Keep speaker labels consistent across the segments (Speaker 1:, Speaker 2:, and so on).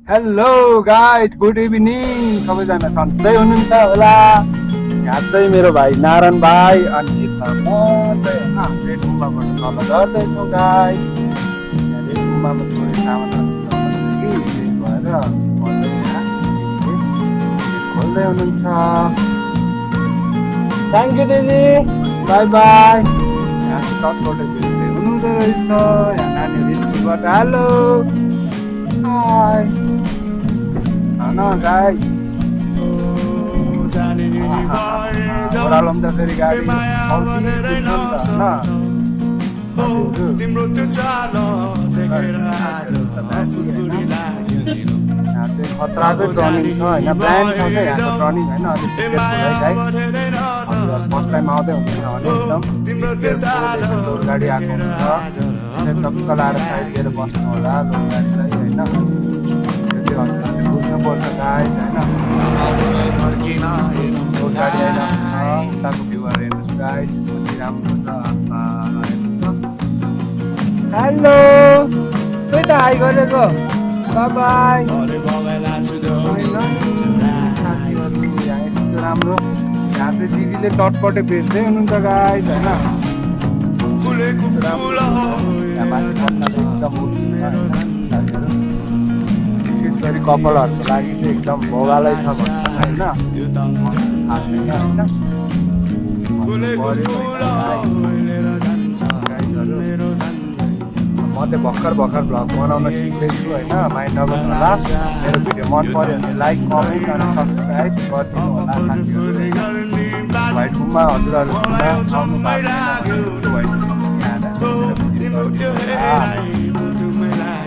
Speaker 1: Hello guys, good evening. सबैजना सन्चै हुनुहुन्छ होला। यहाँ चाहिँ मेरो भाइ नारायण भाइ अनि यता म चाहिँ रेड गुम्बाबाट तल झर्दैछौँ गाइज। यहाँ रेड गुम्बामा छोडेर सामानहरू कि त्यही भएर म चाहिँ यहाँ खोल्दै हुनुहुन्छ। थ्याङ्क यू दिदी, बाई बाई। यहाँ चाहिँ तटबाट भेट्दै हुनुहुँदो रहेछ। यहाँ नानीहरू स्कुलबाट हेलो हाई गाइस। ओह्रालो त फेरि गाडी खतराकै टर्निङ छ होइन, प्लान छ क्या यहाँको टर्निङ होइन। अलिक फर्स्ट टाइम आउँदै हुनुहुन्छ भने एकदम लोड गाडी आएको हुन्छ, टक्क लाएर साइड दिएर बस्नु होला लोड गाडीलाई होइन। बुझ्नुपर्छ गाइस होइन। लोड गाडी आइरहेको छ, उताको भ्यूहरू हेर्नुहोस् गाइस, कति राम्रो छ। हेलो खोइ त हाई गरेको, बाई बाई। साथीहरू यहाँ यस्तो राम्रो, यहाँ चाहिँ दिदीले चटपटे बेच्दै हुनुहुन्छ गाइस होइन। यहाँ माथि एकदम विशेष गरी कपालहरूको लागि चाहिँ एकदम भोगालै छ भन्छ होइन। म चाहिँ भर्खर भ्लग बनाउन सिक्दैछु होइन। माइन्ड नगर्नु होला। मेरो भिडियो मन पऱ्यो भने लाइक कमेन्ट अनि सब्सक्राइब गरिदिनु होला साथीहरू। भाइ गुम्बा हजुरहरू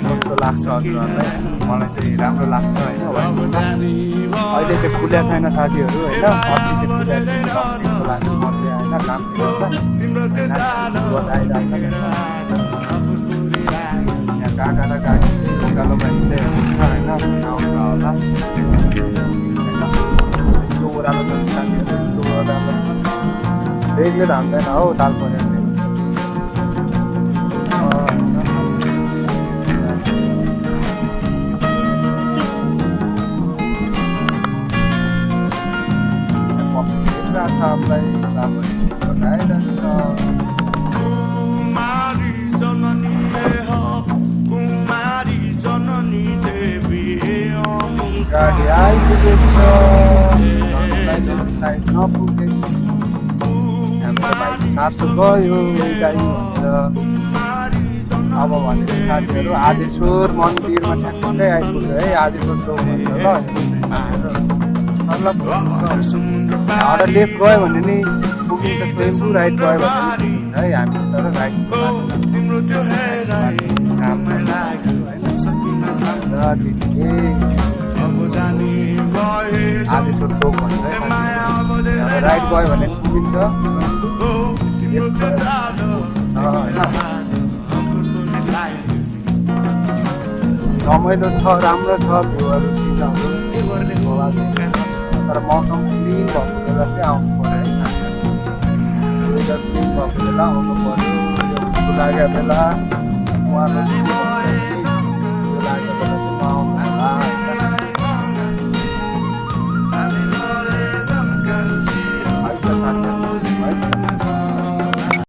Speaker 1: कस्तो लाग्छ हजुरहरूलाई? मलाई चाहिँ राम्रो लाग्छ होइन। अहिले चाहिँ खुल्या छैन साथीहरू होइन। अस्ति चाहिँ खुल्या जस्तो लाग्छ म चाहिँ होइन। काम यहाँ काका र काकी चाहिँ उकालो मान्छे हुन्छ होइन, आउँछ होला। यस्तो ओह्रालो छ साथीहरू, यस्तो ओह्रालो छ। बेगले त हान्दैन हौ ताल पऱ्यो। सबलाई बताइरहन्छ। गाडी आइपुगेको छ, नपुगेको सासु गयो गाडी भन्छ। अब भनेको साथीहरू आदेश्वर मन्दिरमा ठ्याक्कै आइपुग्यो है। आदेश्वर चौक भन्छ ल। लेफ्ट गयो भने नि पुग्नु त स्वयं, राइट गयो भने है हामी तर राइट आदेश्वर चौक भन्छ। राइट गयो भने पुगिन्छ। रमाइलो छ, राम्रो छ भ्यूहरू सिनहरू। तर मौसम क्लिन भएको बेला चाहिँ आउनु पऱ्यो है। वेदर क्लिन भएको बेला आउनु पऱ्यो। लागेको बेला उहाँलाई